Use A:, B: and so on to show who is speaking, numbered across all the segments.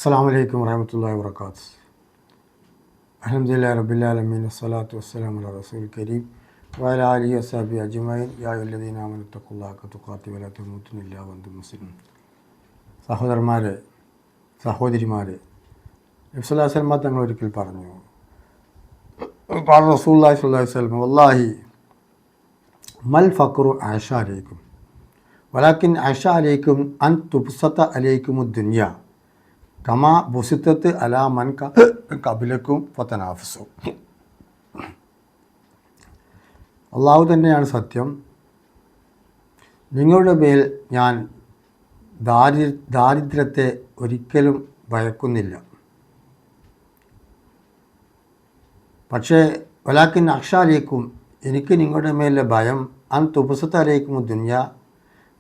A: അസ്സലാമു അലൈക്കും വറഹ്മത്തുള്ളാഹി വബറകാതുഹു. അൽഹംദുലില്ലാഹി റബ്ബിൽ ആലമീൻ വസ്സലാത്തു വസ്സലാമു അലാ റസൂലിൽ കരീം വഅലാ ആലിഹി വസഹ്ബിഹി അജ്മഈൻ. യാ അയ്യുഹല്ലദീന ആമനൂ തഖുല്ലാഹ ഹഖ്ക തുഖാതിഹി വലാ തമൂതുന്ന ഇല്ലാ വഅൻതും മുസ്ലിമൂൻ. സഹോദരന്മാരെ, സഹോദരിമാരെ, നബി സല്ലല്ലാഹു അലൈഹി വസല്ലം തങ്ങൾ ഒരിക്കൽ പറഞ്ഞു, ഖാല റസൂലുള്ളാഹി സ്വല്ലല്ലാഹു അലൈഹി വസല്ലം വല്ലാഹി മൽ ഫഖ്റു അഅശ അലൈക്കും വലാകിൻ അഅശ അലൈക്കും അൻ തുബ്സത അലൈക്കുമുദ് ദുനിയ കമാ ബുസിത്തത്ത് അലാ മൻ കബിലക്കും ഫതനാഫസു. അള്ളാഹു തന്നെയാണ് സത്യം. നിങ്ങളുടെ മേൽ ഞാൻ ദാരിദ്ര്യത്തെ ഒരിക്കലും ഭയക്കുന്നില്ല. പക്ഷേ വലാക്കിൻ അക്ഷാലേക്കും, എനിക്ക് നിങ്ങളുടെ മേലെ ഭയം അൻ തുബസത്തലേക്കും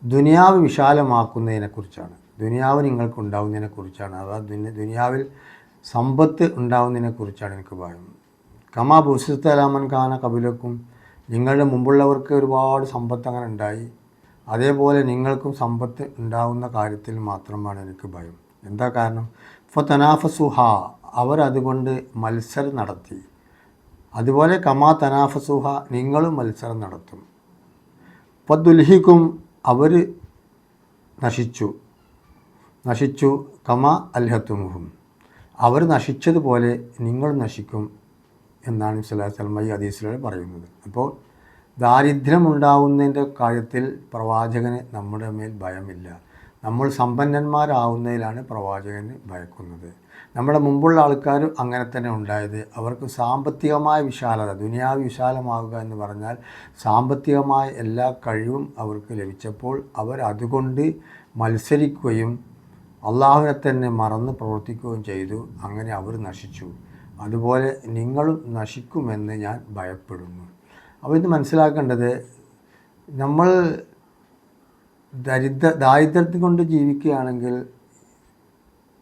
A: ദുനിയാവ് വിശാലമാക്കുന്നതിനെക്കുറിച്ചാണ്. ദുനിയാവ് നിങ്ങൾക്ക് ഉണ്ടാവുന്നതിനെക്കുറിച്ചാണ്. അഥവാ ദുനിയാവിൽ സമ്പത്ത് ഉണ്ടാവുന്നതിനെക്കുറിച്ചാണ് എനിക്ക് ഭയം. കമാ ബുസിത്ത അലാമൻ ഖാന കബിലക്കും, നിങ്ങളുടെ മുമ്പുള്ളവർക്ക് ഒരുപാട് സമ്പത്ത് അങ്ങനെ ഉണ്ടായി, അതേപോലെ നിങ്ങൾക്കും സമ്പത്ത് ഉണ്ടാവുന്ന കാര്യത്തിൽ മാത്രമാണ് എനിക്ക് ഭയം. എന്താ കാരണം? ഫതനാഫസുഹ, അവരതുകൊണ്ട് മത്സരം നടത്തി. അതുപോലെ കമാ തനാഫസുഹ, നിങ്ങളും മത്സരം നടത്തും. ഫദുൽഹിക്കും, അവർ നശിച്ചു കമാ അൽഹത്തുമുഹും, അവർ നശിച്ചതുപോലെ നിങ്ങൾ നശിക്കും എന്നാണ് സല്ലല്ലാഹു അലൈഹി വസല്ലം ഈ ഹദീസിലൂടെ പറയുന്നത്. അപ്പോൾ ദാരിദ്ര്യമുണ്ടാവുന്നതിൻ്റെ കാര്യത്തിൽ പ്രവാചകന് നമ്മുടെ മേൽ ഭയമില്ല. നമ്മൾ സമ്പന്നന്മാരാവുന്നതിലാണ് പ്രവാചകന് ഭയക്കുന്നത്. നമ്മുടെ മുമ്പുള്ള ആൾക്കാരും അങ്ങനെ തന്നെ ഉണ്ടായത്. അവർക്ക് സാമ്പത്തികമായ വിശാലത, ദുനിയാവ് വിശാലമാവുക എന്ന് പറഞ്ഞാൽ സാമ്പത്തികമായ എല്ലാ കഴിവും അവർക്ക് ലഭിച്ചപ്പോൾ അവർ അതുകൊണ്ട് മത്സരിക്കുകയും അള്ളാഹുവിനെ തന്നെ മറന്ന് പ്രവർത്തിക്കുകയും ചെയ്തു. അങ്ങനെ അവർ നശിച്ചു. അതുപോലെ നിങ്ങളും നശിക്കുമെന്ന് ഞാൻ ഭയപ്പെടുന്നു. അപ്പോൾ ഇത് മനസ്സിലാക്കേണ്ടത്, നമ്മൾ ദാരിദ്ര്യത്തിൽ കൊണ്ട് ജീവിക്കുകയാണെങ്കിൽ,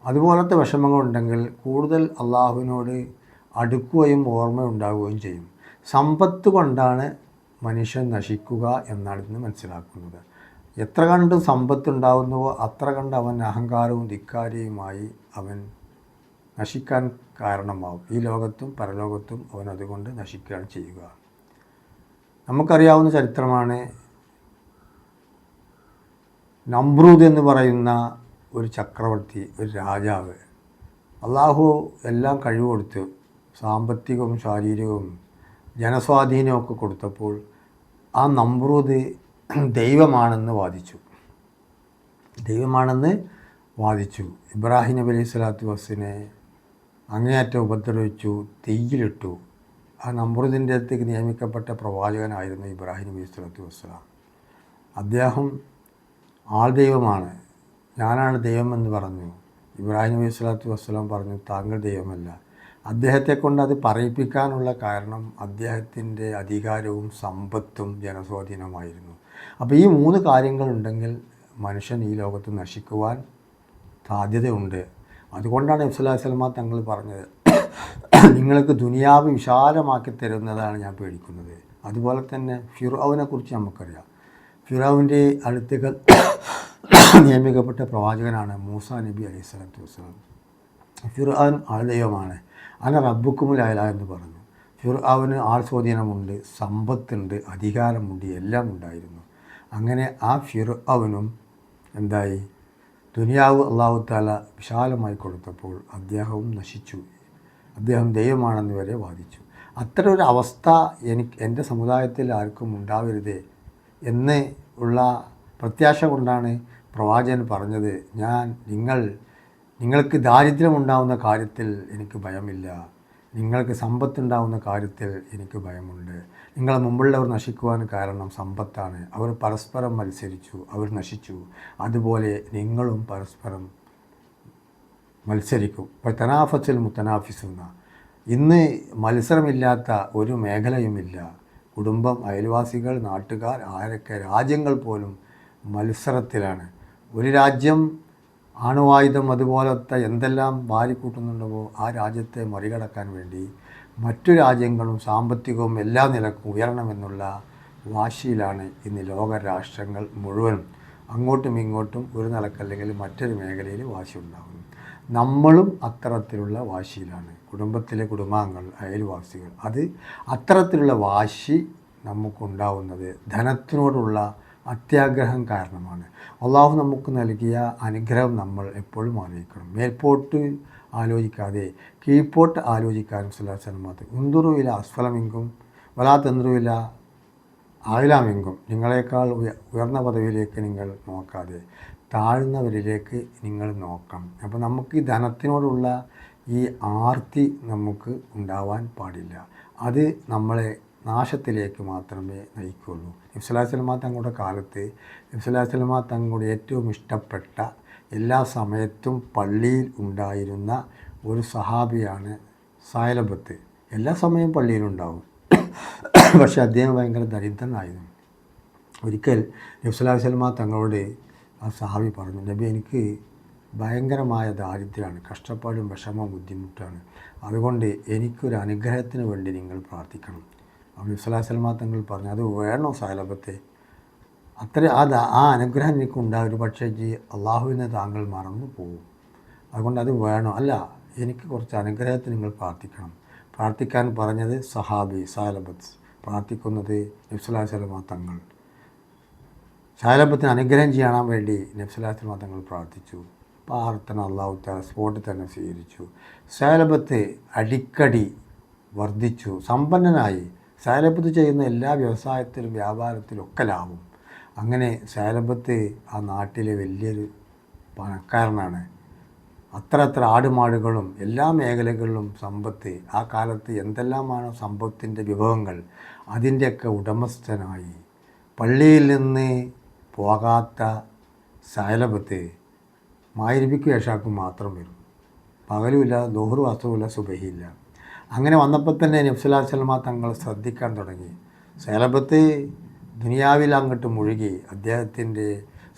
A: അതുപോലത്തെ വിഷമങ്ങളുണ്ടെങ്കിൽ കൂടുതൽ അള്ളാഹുവിനോട് അടുക്കുകയും ഓർമ്മയുണ്ടാവുകയും ചെയ്യും. സമ്പത്ത് കൊണ്ടാണ് മനുഷ്യൻ നശിക്കുക എന്നാണ് ഇന്ന് മനസ്സിലാക്കുന്നത്. എത്ര കണ്ട് സമ്പത്തുണ്ടാവുന്നുവോ അത്ര കണ്ട് അവൻ അഹങ്കാരവും ധിക്കാരിയുമായി അവൻ നശിക്കാൻ കാരണമാവും. ഈ ലോകത്തും പരലോകത്തും അവൻ അതുകൊണ്ട് നശിക്കുകയാണ് ചെയ്യുക. നമുക്കറിയാവുന്ന ചരിത്രമാണ്. നമ്രൂദ് എന്ന് പറയുന്ന ഒരു ചക്രവർത്തി, ഒരു രാജാവ്, അള്ളാഹു എല്ലാം കഴിവ് കൊടുത്തു, സാമ്പത്തികവും ശാരീരികവും ജനസ്വാധീനമൊക്കെ കൊടുത്തപ്പോൾ ആ നമ്രൂദ് ദൈവമാണെന്ന് വാദിച്ചു. ഇബ്രാഹിം നബി അലൈഹി സ്വലാത്തു വസ്സിനെ അങ്ങേയറ്റം ഉപദ്രവിച്ചു, തീയിലിട്ടു. ആ നമ്രൂദിൻ്റെ അടുത്തേക്ക് നിയമിക്കപ്പെട്ട പ്രവാചകനായിരുന്നു ഇബ്രാഹിം നബി സ്വലാത്തു വസ്സലാം. അദ്ദേഹം ആൾ ദൈവമാണ്, ഞാനാണ് ദൈവമെന്ന് പറഞ്ഞു. ഇബ്രാഹിം നബി സ്വലാത്തു വസ്സലാം പറഞ്ഞു, താങ്കൾ ദൈവമല്ല. അദ്ദേഹത്തെ കൊണ്ട് അത് പറയിപ്പിക്കാനുള്ള കാരണം അദ്ദേഹത്തിൻ്റെ അധികാരവും സമ്പത്തും ജനസ്വാധീനമായിരുന്നു. അപ്പോൾ ഈ 3 കാര്യങ്ങളുണ്ടെങ്കിൽ മനുഷ്യൻ ഈ ലോകത്ത് നശിക്കുവാൻ സാധ്യതയുണ്ട്. അതുകൊണ്ടാണ് നബി സല്ലല്ലാഹു അലൈഹി വസല്ലം തങ്ങൾ പറഞ്ഞത്, നിങ്ങൾക്ക് ദുനിയാവ് വിശാലമാക്കി തരുന്നതാണ് ഞാൻ പേടിക്കുന്നത്. അതുപോലെ തന്നെ ഫിർഔനെ കുറിച്ച് നമുക്കറിയാം. ഫിർഔൻ്റെ അടുത്തേക്ക് നിയമിക്കപ്പെട്ട പ്രവാചകനാണ് മൂസ നബി അലൈഹി സ്വലാത്തു വസ്സലാം. ഫിർഔൻ ആൾദൈവമാണ്. അന റബ്ബുക്കുമുൽ അഅ്ല എന്ന് പറഞ്ഞു. ഫിർഔന് ആൾ സ്വാധീനമുണ്ട്, സമ്പത്തുണ്ട്, അധികാരമുണ്ട്, എല്ലാം ഉണ്ടായിരുന്നു. അങ്ങനെ ആ ഫിർഔനും എന്തായി? ദുനിയാവ് അല്ലാഹു തആല വിശാലമായി കൊടുത്തപ്പോൾ അദ്ദേഹവും നശിച്ചു. അദ്ദേഹം ദൈവമാണെന്ന് വരെ വാദിച്ചു. അത്തരം ഒരു അവസ്ഥ എൻ്റെ സമുദായത്തിൽ ആർക്കും ഉണ്ടാവരുതേ എന്ന് ഉള്ള പ്രത്യാശ കൊണ്ടാണ് പ്രവാചകൻ പറഞ്ഞത്, നിങ്ങൾക്ക് ദാരിദ്ര്യമുണ്ടാവുന്ന കാര്യത്തിൽ എനിക്ക് ഭയമില്ല, നിങ്ങൾക്ക് സമ്പത്തുണ്ടാവുന്ന കാര്യത്തിൽ എനിക്ക് ഭയമുണ്ട്. നിങ്ങളെ മുമ്പുള്ളവർ നശിക്കുവാൻ കാരണം സമ്പത്താണ്. അവർ പരസ്പരം മത്സരിച്ചു, അവർ നശിച്ചു. അതുപോലെ നിങ്ങളും പരസ്പരം മത്സരിക്കും. ഇപ്പോൾ തനാഫസിൽ മുത്തനാഫിസുന്ന, ഇന്ന് മത്സരമില്ലാത്ത ഒരു മേഖലയുമില്ല. കുടുംബം, അയൽവാസികൾ, നാട്ടുകാർ, ആരൊക്കെ, രാജ്യങ്ങൾ പോലും മത്സരത്തിലാണ്. ഒരു രാജ്യം ആണവായുധം അതുപോലത്തെ എന്തെല്ലാം വാരിക്കൂട്ടുന്നുണ്ടോ ആ രാജ്യത്തെ മറികടക്കാൻ വേണ്ടി മറ്റു രാജ്യങ്ങളും സാമ്പത്തികവും എല്ലാ നിലക്കും ഉയരണമെന്നുള്ള വാശിയിലാണ് ഇന്ന് ലോക രാഷ്ട്രങ്ങൾ മുഴുവനും. അങ്ങോട്ടും ഇങ്ങോട്ടും ഒരു നിലക്കല്ലെങ്കിൽ മറ്റൊരു മേഖലയിൽ വാശി ഉണ്ടാകുന്നു. നമ്മളും അത്തരത്തിലുള്ള വാശിയിലാണ്. കുടുംബത്തിലെ കുടുംബാംഗങ്ങൾ, അയൽവാസികൾ, അത് അത്തരത്തിലുള്ള വാശി നമുക്കുണ്ടാവുന്നത് ധനത്തിനോടുള്ള അത്യാഗ്രഹം കാരണമാണ്. അള്ളാഹു നമുക്ക് നൽകിയ അനുഗ്രഹം നമ്മൾ എപ്പോഴും ആലോചിക്കണം. മേൽപോട്ട് ആലോചിക്കാതെ കീഴ്പോട്ട് ആലോചിക്കാനും സലാസലമാത്ത് ഉന്തുറുവില അസ്ഫലമെങ്കും വലാ തന്ത്രുവില ആയിലാമെങ്കും, നിങ്ങളെക്കാൾ ഉയർന്ന പദവിയിലേക്ക് നിങ്ങൾ നോക്കാതെ താഴ്ന്നവരിലേക്ക് നിങ്ങൾ നോക്കണം. അപ്പോൾ നമുക്ക് ഈ ധനത്തിനോടുള്ള ഈ ആർത്തി നമുക്ക് ഉണ്ടാവാൻ പാടില്ല. അത് നമ്മളെ നാശത്തിലേക്ക് മാത്രമേ നയിക്കുകയുള്ളൂ. നബി സ്വല്ലല്ലാഹു അലൈഹി വസല്ലം തങ്ങളുടെ കാലത്ത് നബി സ്വല്ലല്ലാഹു അലൈഹി വസല്ലം തങ്ങളുടെ ഏറ്റവും ഇഷ്ടപ്പെട്ട എല്ലാ സമയത്തും പള്ളിയിൽ ഉണ്ടായിരുന്ന ഒരു സഹാബിയാണ് സഅലബത്ത്. എല്ലാ സമയവും പള്ളിയിലുണ്ടാവും, പക്ഷേ അദ്ദേഹം ഭയങ്കര ദരിദ്രനായിരുന്നു. ഒരിക്കൽ നബി സ്വല്ലല്ലാഹു അലൈഹി വസല്ലം തങ്ങളോട് ആ സഹാബി പറഞ്ഞു, നബി, എനിക്ക് ഭയങ്കരമായ ദാരിദ്ര്യമാണ്, കഷ്ടപ്പാടും വിഷമവും ബുദ്ധിമുട്ടാണ്, അതുകൊണ്ട് എനിക്കൊരു അനുഗ്രഹത്തിന് വേണ്ടി നിങ്ങൾ പ്രാർത്ഥിക്കണം. അപ്പോൾ നബി സ്വല്ലല്ലാഹു അലൈഹി വസല്ലം തങ്ങൾ പറഞ്ഞു, അത് വേണോ സഅലബത്തെ? ആ അനുഗ്രഹം എനിക്ക് ഉണ്ടാകും, പക്ഷേ അള്ളാഹുവിനെ താങ്കൾ മറന്നു പോകും, അതുകൊണ്ട് അത് വേണോ? അല്ല, എനിക്ക് കുറച്ച് അനുഗ്രഹത്തിന് നിങ്ങൾ പ്രാർത്ഥിക്കണം. പ്രാർത്ഥിക്കാൻ പറഞ്ഞത് സഹാബി സഅലബത്ത്, പ്രാർത്ഥിക്കുന്നത് നബി സ്വല്ലല്ലാഹു അലൈഹി വസല്ലം തങ്ങൾ. സഅലബത്തിന് അനുഗ്രഹം ചെയ്യാൻ വേണ്ടി നബി സ്വല്ലല്ലാഹു അലൈഹി വസല്ലം തങ്ങൾ പ്രാർത്ഥിച്ചു. പ്രാർത്ഥന അള്ളാഹു തആല സ്പോട്ടിൽ തന്നെ സ്വീകരിച്ചു. സഅലബത്ത് അടിക്കടി വർദ്ധിച്ചു, സമ്പന്നനായി. സഅലബത്ത് ചെയ്യുന്ന എല്ലാ വ്യവസായത്തിലും വ്യാപാരത്തിലും ഒക്കെ ലാഭം. അങ്ങനെ സഅലബത്ത് ആ നാട്ടിലെ വലിയൊരു പണക്കാരനാണ്. അത്ര ആടുമാടുകളും എല്ലാ മേഖലകളിലും സമ്പത്ത്, ആ കാലത്ത് എന്തെല്ലാമാണോ സമ്പത്തിൻ്റെ വിഭവങ്ങൾ, അതിൻ്റെയൊക്കെ ഉടമസ്ഥനായി. പള്ളിയിൽ നിന്ന് പോകാത്ത സഅലബത്ത് മഗ്‌രിബിക്ക് ഇശാക്കും മാത്രം വരും, പകലുമില്ല, ദുഹർ അസ്റുമില്ല, സുബഹിയില്ല. അങ്ങനെ വന്നപ്പോൾ തന്നെ നബി സ്വല്ലല്ലാഹു അലൈഹി വസല്ലം തങ്ങൾ ശ്രദ്ധിക്കാൻ തുടങ്ങി. സഅലബത്ത് ദുനിയാവിൽ അങ്ങോട്ട് മുഴുകി. അദ്ദേഹത്തിൻ്റെ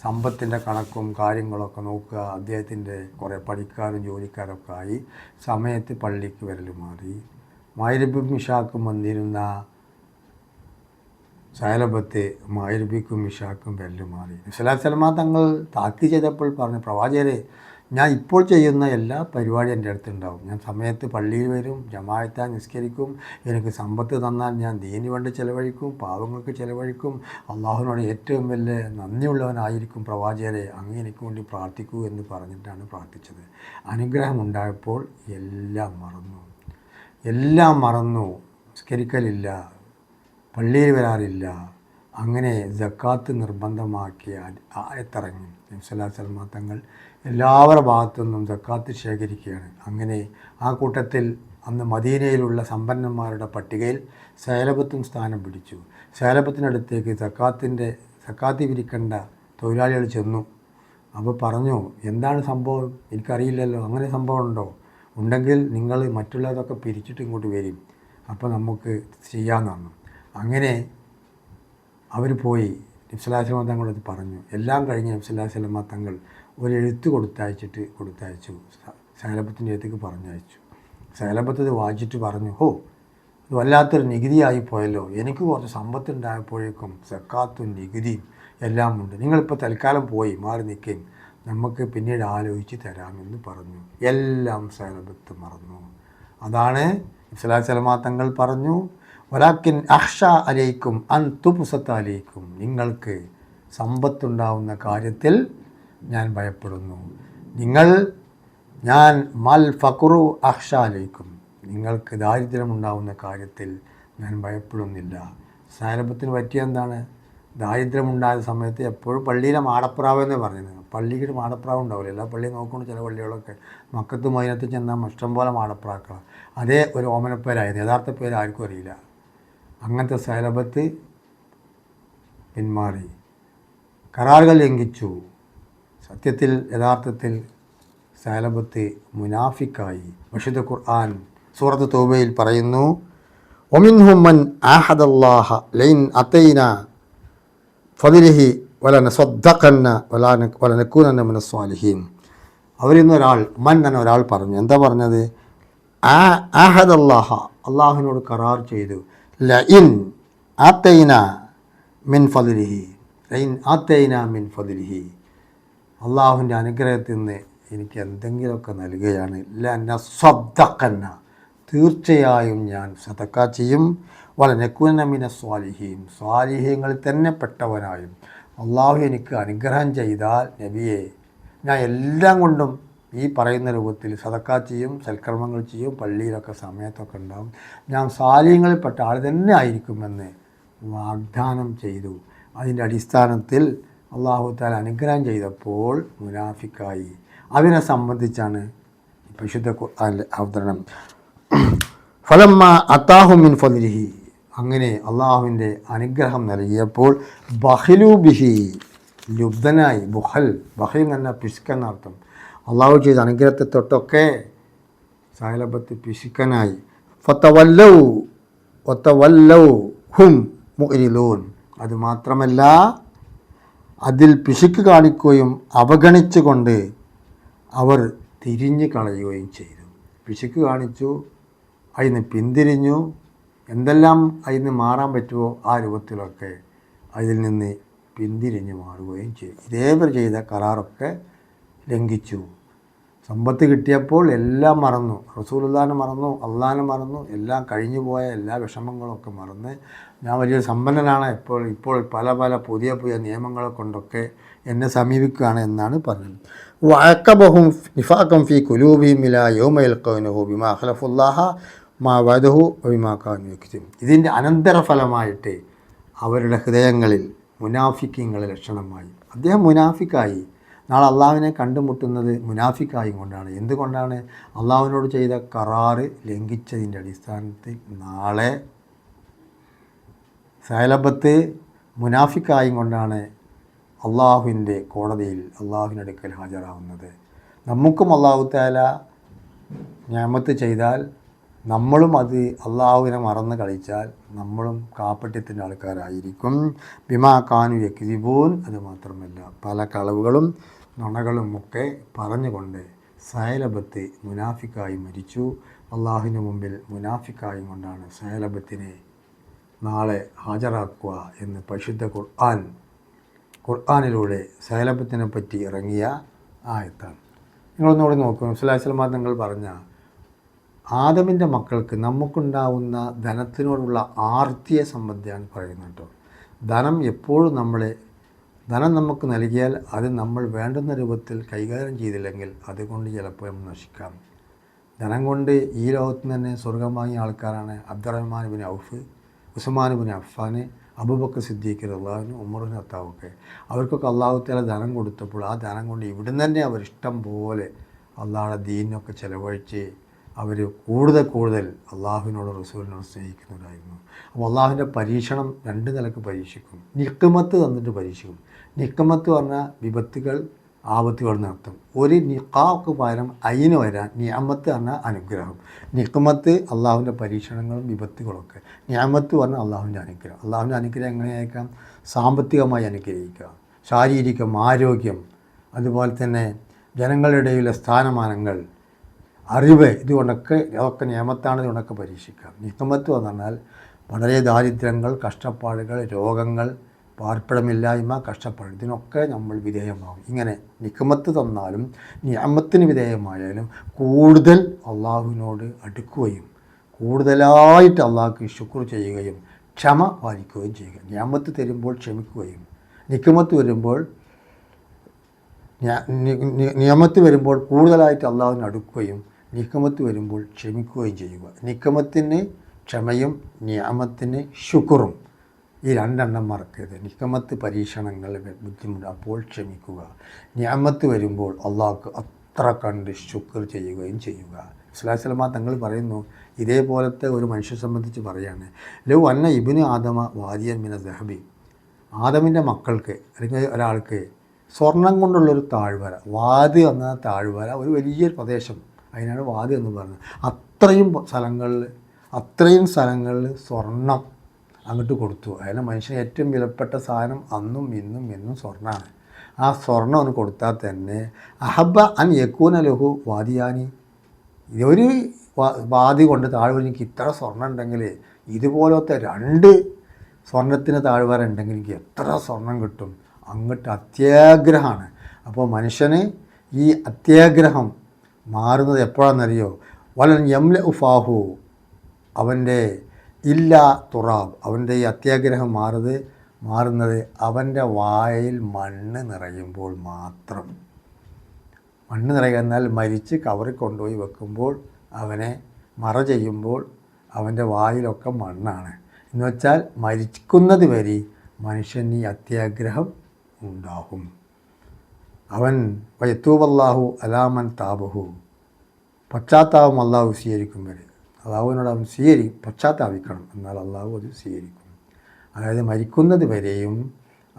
A: സമ്പത്തിൻ്റെ കണക്കും കാര്യങ്ങളൊക്കെ നോക്കുക, അദ്ദേഹത്തിൻ്റെ കുറേ പണിക്കാരും ജോലിക്കാരൊക്കെ ആയി. സമയത്ത് പള്ളിക്ക് വരൽ മാറി. മഗ്‌രിബും ഇശാക്കും വന്നിരുന്ന സഅലബത്ത് മഗ്‌രിബിക്കും ഇശാക്കും വരൽ മാറി. നബി സ്വല്ലല്ലാഹു അലൈഹി വസല്ലം തങ്ങൾ താക്കീത് ചെയ്തപ്പോൾ പറഞ്ഞു, പ്രവാചകരെ, ഞാൻ ഇപ്പോൾ ചെയ്യുന്ന എല്ലാ പരിപാടിയും എൻ്റെ അടുത്തുണ്ടാവും. ഞാൻ സമയത്ത് പള്ളിയിൽ വരും, ജമാഅത്തായി നിസ്കരിക്കും, എനിക്ക് സമ്പത്ത് തന്നാൽ ഞാൻ ദീനിന് വേണ്ടി ചിലവഴിക്കും, പാവങ്ങൾക്ക് ചിലവഴിക്കും, അള്ളാഹുവിനോട് ഏറ്റവും വലിയ നന്ദിയുള്ളവനായിരിക്കും. പ്രവാചകരെ, അങ്ങ് എനിക്ക് വേണ്ടി പ്രാർത്ഥിക്കൂ എന്ന് പറഞ്ഞിട്ടാണ് പ്രാർത്ഥിച്ചത്. അനുഗ്രഹം ഉണ്ടായപ്പോൾ എല്ലാം മറന്നു. നിസ്കരിക്കലില്ല, പള്ളിയിൽ വരാറില്ല. അങ്ങനെ സക്കാത്ത് നിർബന്ധമാക്കിയ ആയത്തിറങ്ങി. നബി സ്വല്ലല്ലാഹു അലൈഹി വസല്ലം തങ്ങൾ എല്ലാവരുടെ ഭാഗത്തു നിന്നും സക്കാത്ത് ശേഖരിക്കുകയാണ്. അങ്ങനെ ആ കൂട്ടത്തിൽ അന്ന് മദീനയിലുള്ള സമ്പന്നന്മാരുടെ പട്ടികയിൽ സഅലബത്തും സ്ഥാനം പിടിച്ചു. സഅലബത്തിനടുത്തേക്ക് സക്കാത്ത് പിരിക്കേണ്ട തൊഴിലാളികൾ ചെന്നു. അപ്പോൾ പറഞ്ഞു, എന്താണ് സംഭവം? എനിക്കറിയില്ലല്ലോ, അങ്ങനെ സംഭവം ഉണ്ടോ? ഉണ്ടെങ്കിൽ നിങ്ങൾ മറ്റുള്ളതൊക്കെ പിരിച്ചിട്ട് ഇങ്ങോട്ട് വരും, അപ്പോൾ നമുക്ക് ചെയ്യാമെന്ന് പറഞ്ഞു. അങ്ങനെ അവർ പോയി നബി സ്വല്ലല്ലാഹു അലൈഹി വസല്ലം തങ്ങളോട് പറഞ്ഞു. എല്ലാം കഴിഞ്ഞ് നബി സ്വല്ലല്ലാഹു അലൈഹി വസല്ലം തങ്ങൾ ഒരു എഴുത്ത് കൊടുത്തയച്ചു. സഅലബത്തിൻ്റെ അടുത്തേക്ക് പറഞ്ഞയച്ചു. സഅലബത്ത് ഇത് വായിച്ചിട്ട് പറഞ്ഞു, ഇത് വല്ലാത്തൊരു നികുതിയായി പോയല്ലോ, എനിക്ക് കുറച്ച് സമ്പത്തുണ്ടായപ്പോഴേക്കും സക്കാത്തും നികുതിയും എല്ലാം ഉണ്ട്, നിങ്ങളിപ്പോൾ തൽക്കാലം പോയി മാറി നിൽക്കുകയും നമുക്ക് പിന്നീട് ആലോചിച്ച് തരാമെന്ന് പറഞ്ഞു. എല്ലാം സഅലബത്ത് മറന്നു. അതാണ് നബി സ്വല്ലല്ലാഹു അലൈഹി വസല്ലം തങ്ങൾ പറഞ്ഞു, വലാക്കിൻ അഖ്ഷ അലൈക്കും അൻ തുബ്സത അലൈക്കും, നിങ്ങൾക്ക് സമ്പത്തുണ്ടാവുന്ന കാര്യത്തിൽ ഞാൻ ഭയപ്പെടുന്നു. ഞാൻ മൽ ഫഖ്റു അഖ്ഷ അലൈക്കും, നിങ്ങൾക്ക് ദാരിദ്ര്യമുണ്ടാവുന്ന കാര്യത്തിൽ ഞാൻ ഭയപ്പെടുന്നില്ല. സഅലബത്തിന് പറ്റിയ എന്താണ്? ദാരിദ്ര്യമുണ്ടായ സമയത്ത് എപ്പോഴും പള്ളിയിലെ മാടപ്രാവ് എന്നേ പറഞ്ഞത്. പള്ളിക്ക് മാടപ്രാവ് ഉണ്ടാവില്ല, എല്ലാ പള്ളിയും നോക്കുകൊണ്ട് ചില പള്ളികളൊക്കെ മക്കത്തും മദീനത്തും ചെന്നാൽ ഇഷ്ടംപോലെ മാടപ്രാക്കളാണ്. അതേ ഒരു ഓമനപ്പേരായിരുന്നു, യഥാർത്ഥ പേര് ആർക്കും അറിയില്ല. അങ്ങനത്തെ സഅലബത്ത് പിന്മാറി, കരാറുകൾ ലംഘിച്ചു. സത്യത്തിൽ യഥാർത്ഥത്തിൽ സഅലബത്ത് മുനാഫിക്കായി. വിശുദ്ധ ഖുർആൻ സൂറത്ത് തൗബയിൽ പറയുന്നു, വമിൻഹും മൻ ആഹദല്ലാഹ ലൈൻ അതൈനാ ഫളിഹി വലനസദ്ദഖന്ന വലനകൂനന്ന മിനസ് സ്വാലിഹീൻ. അവരിൽ നിന്നൊരാൾ, മൻ എന്ന ഒരാൾ പറഞ്ഞു. എന്താ പറഞ്ഞത്? ആഹദല്ലാഹ, അള്ളാഹുവിനോട് കരാർ ചെയ്തു. ലഇൻ ആതൈനാ മിൻ ഫളിഹി, ലഇൻ ആതൈനാ മിൻ ഫളിഹി, അള്ളാഹുവിൻ്റെ അനുഗ്രഹത്തിൽ നിന്ന് എനിക്ക് എന്തെങ്കിലുമൊക്കെ നൽകുകയാണ്. ലന്ന സ്വദ്ദഖന്ന, തീർച്ചയായും ഞാൻ സദക്ക ചെയ്യും. വലനകുന മിന സ്വാലിഹീൻ, സ്വാലിഹീങ്ങളിൽ തന്നെ പെട്ടവനായും. അള്ളാഹു എനിക്ക് അനുഗ്രഹം ചെയ്താൽ നബിയെ ഞാൻ എല്ലാം കൊണ്ടും ഈ പറയുന്ന രൂപത്തിൽ സദക്ക ചെയ്യും, സൽക്കർമ്മങ്ങൾ ചെയ്യും, പള്ളിയിലൊക്കെ സമയത്തൊക്കെ ഉണ്ടാകും, ഞാൻ സ്വാലിഹീങ്ങളിൽപ്പെട്ട ആൾ തന്നെ ആയിരിക്കുമെന്ന് വാഗ്ദാനം ചെയ്തു. അതിൻ്റെ അടിസ്ഥാനത്തിൽ അള്ളാഹു തആല അനുഗ്രഹം ചെയ്തപ്പോൾ മുനാഫിക്കായി. അതിനെ സംബന്ധിച്ചാണ് പരിശുദ്ധ ഖുർആനിലെ അവതരണം. ഫലമ്മ അതാഹു മിൻ ഫദ്ലിഹി, അങ്ങനെ അള്ളാഹുവിൻ്റെ അനുഗ്രഹം നൽകിയപ്പോൾ ബഖിലു ബിഹി, ലുബ്ധനായി. ബഖിൽ എന്ന് പറഞ്ഞാൽ പിശുക്കെന്നർത്ഥം. അള്ളാഹു ചെയ്ത അനുഗ്രഹത്തെ തൊട്ടൊക്കെ സഹലബത്ത് പിശുക്കനായി. ഫതവല്ലൗ ഹും മുഅ്രിദൂൻ, അതുമാത്രമല്ല അതിൽ പിശുക്ക് കാണിക്കുകയും അവഗണിച്ചുകൊണ്ട് അവർ തിരിഞ്ഞു കളയുകയും ചെയ്തു. പിശുക്ക് കാണിച്ചു, അതിന് പിന്തിരിഞ്ഞു, എന്തെല്ലാം അതിന് മാറാൻ പറ്റുമോ ആ രൂപത്തിലൊക്കെ അതിൽ നിന്ന് പിന്തിരിഞ്ഞ് മാറുകയും ചെയ്തു. ഇതേപോലെ ചെയ്ത കരാറൊക്കെ ലംഘിച്ചു. സമ്പത്ത് കിട്ടിയപ്പോൾ എല്ലാം മറന്നു, റസൂലുള്ളാഹിനെ മറന്നു, അള്ളാഹിനെ മറന്നു, എല്ലാം കഴിഞ്ഞു പോയ എല്ലാ വിഷമങ്ങളൊക്കെ മറന്ന് ഞാൻ വലിയൊരു സമ്പന്നനാണ്, ഇപ്പോൾ പല പുതിയ നിയമങ്ങളെ കൊണ്ടൊക്കെ എന്നെ സമീപിക്കുകയാണ് എന്നാണ് പറഞ്ഞത്. വഅഖബഹും നിഫാഖൻ ഫീ ഖുലൂബിഹിം ഇലാ യൗമ യൽഖൗനഹു ബിമാ ഖലഫുല്ലാഹ മാ വഅദഹു വബിമാ കാനൂ യക്സിബൂൻ. ഇതിൻ്റെ അനന്തരഫലമായിട്ട് അവരുടെ ഹൃദയങ്ങളിൽ മുനാഫിക്കീങ്ങളുടെ ലക്ഷണമായി. അദ്ദേഹം മുനാഫിക്കായി. നാളെ അള്ളാഹുവിനെ കണ്ടുമുട്ടുന്നത് മുനാഫിക്കായും കൊണ്ടാണ്. എന്തുകൊണ്ടാണ്? അള്ളാഹുവിനോട് ചെയ്ത കരാറ് ലംഘിച്ചതിൻ്റെ അടിസ്ഥാനത്തിൽ നാളെ സഹലബത്ത് മുനാഫിക്കായും കൊണ്ടാണ് അള്ളാഹുവിൻ്റെ കോടതിയിൽ അള്ളാഹുവിനടുക്കൽ ഹാജരാകുന്നത്. നമുക്കും അള്ളാഹു തആല നിഅമത്ത് ചെയ്താൽ നമ്മളും അത് അള്ളാഹുവിനെ മറന്ന് കളിച്ചാൽ നമ്മളും കാപ്പട്യത്തിൻ്റെ ആൾക്കാരായിരിക്കും. ബിമാ കാനൂ യക്സിബൂൻ, അതുമാത്രമല്ല പല കളവുകളും നുണകളും ഒക്കെ പറഞ്ഞുകൊണ്ട് സഹലബത്ത് മുനാഫിക്കായി മരിച്ചു. അള്ളാഹുവിന് മുമ്പിൽ മുനാഫിക്കായും കൊണ്ടാണ് സഹലബത്തിനെ നാളെ ഹാജരാക്കുക എന്ന് പരിശുദ്ധ ഖുർആനിലൂടെ സഹലബത്തിനെ പറ്റി ഇറങ്ങിയ ആയത്താണ്. നിങ്ങളൊന്നുകൂടി നോക്കൂ. സ്വല്ലല്ലാഹു അലൈഹി വസല്ലം തങ്ങൾ പറഞ്ഞ ആദമിൻ്റെ മക്കൾക്ക് നമുക്കുണ്ടാവുന്ന ധനത്തിനോടുള്ള ആർത്തിയെ സംബന്ധിയാണ് പറയുന്നത് കേട്ടോ. ധനം എപ്പോഴും ധനം നമുക്ക് നൽകിയാൽ അത് നമ്മൾ വേണ്ടുന്ന രൂപത്തിൽ കൈകാര്യം ചെയ്തില്ലെങ്കിൽ അതുകൊണ്ട് ചിലപ്പോൾ നമ്മൾ നശിക്കാം. ധനം കൊണ്ട് ഈ ലോകത്ത് തന്നെ സ്വർഗം വാങ്ങിയ ആൾക്കാരാണ് അബ്ദുറഹ്മാൻ ഇബ്നു ഔഫ്, ഉസ്മാൻ ഇബ്നു അഫ്ഫാൻ, അബൂബക്കർ സിദ്ദീഖ് റളിയല്ലാഹു അൻഹു, ഉമർ ഇബ്നു ഖത്താബൊക്കെ. അവർക്കൊക്കെ അള്ളാഹു തആല ധനം കൊടുത്തപ്പോൾ ആ ധനം കൊണ്ട് ഇവിടുന്ന് തന്നെ അവർ ഇഷ്ടം പോലെ അള്ളാഹുടെ ദീനിനൊക്കെ ചിലവഴിച്ച് അവർ കൂടുതൽ അള്ളാഹുവിനോട് റസൂലിനോട് സ്നേഹിക്കുന്നവരായിരുന്നു. അപ്പോൾ അള്ളാഹുവിൻ്റെ പരീക്ഷണം രണ്ട് നിലക്ക് പരീക്ഷിക്കും. നിഖ്മത്ത് തന്നിട്ട് പരീക്ഷിക്കും. നിഖ്മത്ത് പറഞ്ഞാൽ വിപത്തുകൾ, ആപത്തുകൾ എന്നർത്ഥം. ഒരു നിഖാക്ക് പകരം അയിന് വരാൻ നിഅമത്ത് പറഞ്ഞാൽ അനുഗ്രഹം. നിഖ്മത്ത് അള്ളാഹുവിൻ്റെ പരീക്ഷണങ്ങളും വിപത്തുകളൊക്കെ. നിഅമത്ത് പറഞ്ഞാൽ അള്ളാഹുവിൻ്റെ അനുഗ്രഹം. അള്ളാഹുവിൻ്റെ അനുഗ്രഹം എങ്ങനെയായിരിക്കാം? സാമ്പത്തികമായി അനുഗ്രഹിക്കുക, ശാരീരികം, ആരോഗ്യം, അതുപോലെ തന്നെ ജനങ്ങളുടെ ഇടയിലെ സ്ഥാനമാനങ്ങൾ, അറിവ്, അതൊക്കെ നിയമത്താണ്. ഇതുകൊണ്ടൊക്കെ പരീക്ഷിക്കാം. നിഖ്മത്ത് എന്ന് പറഞ്ഞാൽ വളരെ ദാരിദ്ര്യങ്ങൾ, കഷ്ടപ്പാടുകൾ, രോഗങ്ങൾ, പാർപ്പിടമില്ലായ്മ, കഷ്ടപ്പാട്, ഇതിനൊക്കെ നമ്മൾ വിധേയമാകും. ഇങ്ങനെ നിഖ്മത്ത് തന്നാലും നിഅമത്തിന് വിധേയമായാലും കൂടുതൽ അള്ളാഹുവിനോട് അടുക്കുകയും കൂടുതലായിട്ട് അള്ളാഹ്ക്ക് ശുക്ർ ചെയ്യുകയും ക്ഷമ പാലിക്കുകയും ചെയ്യുക. നിഅമത്ത് തരുമ്പോൾ ക്ഷമിക്കുകയും നിയമത്ത് വരുമ്പോൾ കൂടുതലായിട്ട് അള്ളാഹുവിന് അടുക്കുകയും നിഖ്മത്ത് വരുമ്പോൾ ക്ഷമിക്കുകയും ചെയ്യുക. നിഖ്മത്തിന് ക്ഷമയും നിഅമത്തിന് ശുക്റും, ഈ രണ്ടെണ്ണം മറക്കരുത്. നിഖ്മത്ത് പരീക്ഷണങ്ങൾ, ബുദ്ധിമുട്ട്, അപ്പോൾ ക്ഷമിക്കുക. നിഅമത്ത് വരുമ്പോൾ അള്ളാഹ്ക്ക് അത്ര കണ്ട് ശുക്ർ ചെയ്യുകയും ചെയ്യുക. സ്വല്ലല്ലാഹു അലൈഹി വസല്ലം തങ്ങൾ പറയുന്നു, ഇതേപോലത്തെ ഒരു മനുഷ്യനെ സംബന്ധിച്ച് പറയാണ്, ലൗ അന്ന ഇബ്നു ആദമ വാദിയൻ മിന ദഹബി, ആദമിൻ്റെ മക്കൾക്ക് അല്ലെങ്കിൽ ഒരാൾക്ക് സ്വർണം കൊണ്ടുള്ളൊരു താഴ്വര, വാദി എന്ന താഴ്വര, ഒരു വലിയൊരു പ്രദേശം, അതിനാണ് വാദി എന്ന് പറയുന്നത്. അത്രയും സ്ഥലങ്ങളിൽ സ്വർണം അങ്ങോട്ട് കൊടുത്തു. അതിന് മനുഷ്യന് ഏറ്റവും വിലപ്പെട്ട സാധനം അന്നും ഇന്നും സ്വർണ്ണമാണ്. ആ സ്വർണ്ണം ഒന്ന് കൊടുത്താൽ തന്നെ അഹബ്ബ അൻ യകൂന ലഹു വാദിയാനി, ഒരു വാദി കൊണ്ട് താഴ്വര, എനിക്ക് ഇത്ര സ്വർണ്ണം ഉണ്ടെങ്കിൽ ഇതുപോലത്തെ 2 സ്വർണ്ണത്തിന് താഴ്വര ഉണ്ടെങ്കിൽ എനിക്ക് എത്ര സ്വർണം കിട്ടും, അങ്ങോട്ട് അത്യാഗ്രഹമാണ്. അപ്പോൾ മനുഷ്യന് ഈ അത്യാഗ്രഹം മാറുന്നത് എപ്പോഴാണെന്നറിയോ? വലൻ യംല ഉഫാഹു, അവൻ്റെ ഇല്ലാ തുറാബ്, അവൻ്റെ ഈ അത്യാഗ്രഹം മാറുന്നത് അവൻ്റെ വായയിൽ മണ്ണ് നിറയുമ്പോൾ മാത്രം. മണ്ണ് നിറയുക എന്നാൽ മരിച്ച് കവറിൽ കൊണ്ടുപോയി വെക്കുമ്പോൾ അവനെ മറ ചെയ്യുമ്പോൾ അവൻ്റെ വായിലൊക്കെ മണ്ണാണ്. എന്ന് വെച്ചാൽ മരിക്കുന്നത് വരെ മനുഷ്യൻ ഈ അത്യാഗ്രഹം ഉണ്ടാകും. അവൻ വയത്തൂബല്ലാഹു അലാമൻ താബഹു, പശ്ചാത്താപം അള്ളാഹു സ്വീകരിക്കും വരെ. അള്ളാഹുവിനോട് അവൻ പശ്ചാത്താപിക്കണം, എന്നാൽ അള്ളാഹു അത് സ്വീകരിക്കും. അതായത് മരിക്കുന്നത് വരെയും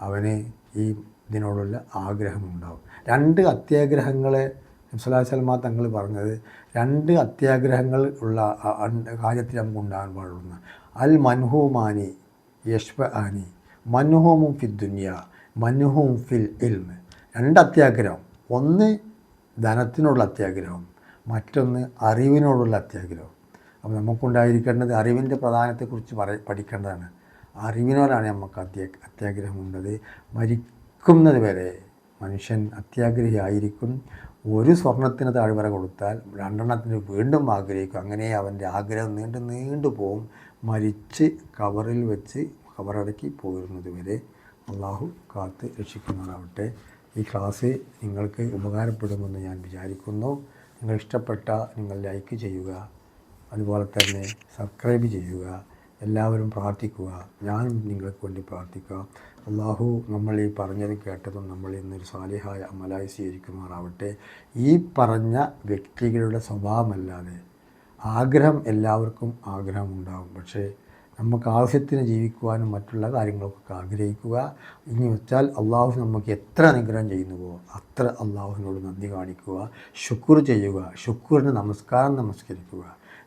A: അവന് ഈ ഇതിനോടുള്ള ആഗ്രഹമുണ്ടാവും. 2 അത്യാഗ്രഹങ്ങളെ നബി തങ്ങൾ പറഞ്ഞത്, 2 അത്യാഗ്രഹങ്ങൾ ഉള്ള കാര്യത്തിൽ നമുക്ക് ഉണ്ടാകാൻ പാടുള്ളൂ. അൽ മൻഹൂമാനി യഷ്ഫ ആനി, മൻഹൂമും ഫിൽ ദുനിയ മൻഹൂം ഫിൽ ഇൽമ്. 2 അത്യാഗ്രഹം, ഒന്ന് ധനത്തിനോടുള്ള അത്യാഗ്രഹം, മറ്റൊന്ന് അറിവിനോടുള്ള അത്യാഗ്രഹം. അപ്പോൾ നമുക്കുണ്ടായിരിക്കേണ്ടത് അറിവിൻ്റെ പ്രാധാന്യത്തെക്കുറിച്ച് പഠിക്കേണ്ടതാണ്. അറിവിനോടാണ് നമുക്ക് അത്യാഗ്രഹമുള്ളത്. മരിക്കുന്നത് വരെ മനുഷ്യൻ അത്യാഗ്രഹിയായിരിക്കും. ഒരു സ്വർണത്തിന് താഴ്വര കൊടുത്താൽ 2 വീണ്ടും ആഗ്രഹിക്കും. അങ്ങനെ അവൻ്റെ ആഗ്രഹം നീണ്ടു പോവും. മരിച്ച് കവറിൽ വെച്ച് കവറടക്കി പോരുന്നത് വരെ അള്ളാഹു കാത്ത് രക്ഷിക്കുന്നതാവട്ടെ. ഈ ക്ലാസ് നിങ്ങൾക്ക് ഉപകാരപ്പെടുമെന്ന് ഞാൻ വിചാരിക്കുന്നു. നിങ്ങൾ ഇഷ്ടപ്പെട്ട നിങ്ങൾ ലൈക്ക് ചെയ്യുക, അതുപോലെ തന്നെ സബ്സ്ക്രൈബ് ചെയ്യുക. എല്ലാവരും പ്രാർത്ഥിക്കുക, ഞാനും നിങ്ങൾക്ക് വേണ്ടി പ്രാർത്ഥിക്കുക. അള്ളാഹു നമ്മൾ ഈ പറഞ്ഞതും കേട്ടതും നമ്മൾ ഇന്നൊരു സാലിഹായ അമലായി സ്വീകരിക്കുമാറാവട്ടെ. ഈ പറഞ്ഞ വ്യക്തികളുടെ സ്വഭാവമല്ലാതെ ആഗ്രഹം എല്ലാവർക്കും ആഗ്രഹമുണ്ടാകും. പക്ഷേ നമുക്ക് ആവശ്യത്തിന് ജീവിക്കുവാനും മറ്റുള്ള കാര്യങ്ങൾക്കൊക്കെ ആഗ്രഹിക്കുക. ഇനി വെച്ചാൽ അള്ളാഹു നമുക്ക് എത്ര അനുഗ്രഹം ചെയ്യുന്നുവോ അത്ര അള്ളാഹുവിനോട് നന്ദി കാണിക്കുക, ശുക്ർ ചെയ്യുക. ശുക്റിന് നമസ്കരിക്കുക.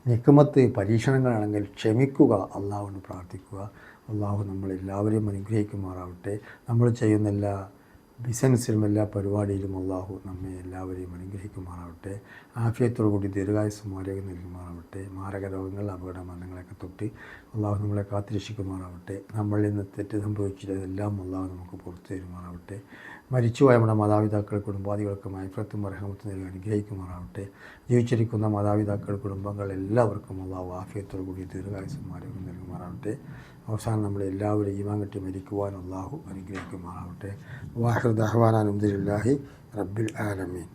A: നിക്മത്ത് പരീക്ഷണങ്ങളാണെങ്കിൽ ക്ഷമിക്കുക, അള്ളാഹുവിനോട് പ്രാർത്ഥിക്കുക. അള്ളാഹു നമ്മളെല്ലാവരെയും അനുഗ്രഹിക്കുമാറാവട്ടെ. നമ്മൾ ചെയ്യുന്ന എല്ലാ ബിസിനസ്സിലും എല്ലാ പരിപാടിയിലും അള്ളാഹു നമ്മെ എല്ലാവരെയും അനുഗ്രഹിക്കുമാറാവട്ടെ. ആഫിയത്തോടുകൂടി ദീർഘായുസ്സും ആരോഗ്യം നൽകുമാറാവട്ടെ. മാരക രോഗങ്ങൾ, അപകട മരണങ്ങളൊക്കെ തൊട്ട് അള്ളാഹു നമ്മളെ കാത്തിരക്ഷിക്കുമാറാവട്ടെ. നമ്മളിൽ നിന്ന് തെറ്റ് സംഭവിച്ചതെല്ലാം അള്ളാഹു നമുക്ക് പുറത്തു തരുമാറാവട്ടെ. മരിച്ചുപോയ നമ്മുടെ മാതാപിതാക്കൾ, കുടുംബാദികൾക്ക് മൈഫത്തും റഹ്മത്തും നൽകി അനുഗ്രഹിക്കുമാറാവട്ടെ. ജീവിച്ചിരിക്കുന്ന മാതാപിതാക്കൾ, കുടുംബങ്ങൾ എല്ലാവർക്കും അള്ളാഹു ആഫിയത്തോടുകൂടി ദീർഘായുസ്സും ആരോഗ്യം നൽകുമാറാവട്ടെ. അവസാനം നമ്മളെല്ലാവരും ഈമാൻ കെട്ടി മരിക്കുവാൻ അള്ളാഹു അനുഗ്രഹിക്കുമാറാവട്ടെ. വാഹിർ ദഅ്വാനാ അൽഹംദുലില്ലാഹി റബ്ബിൽ ആലമീൻ.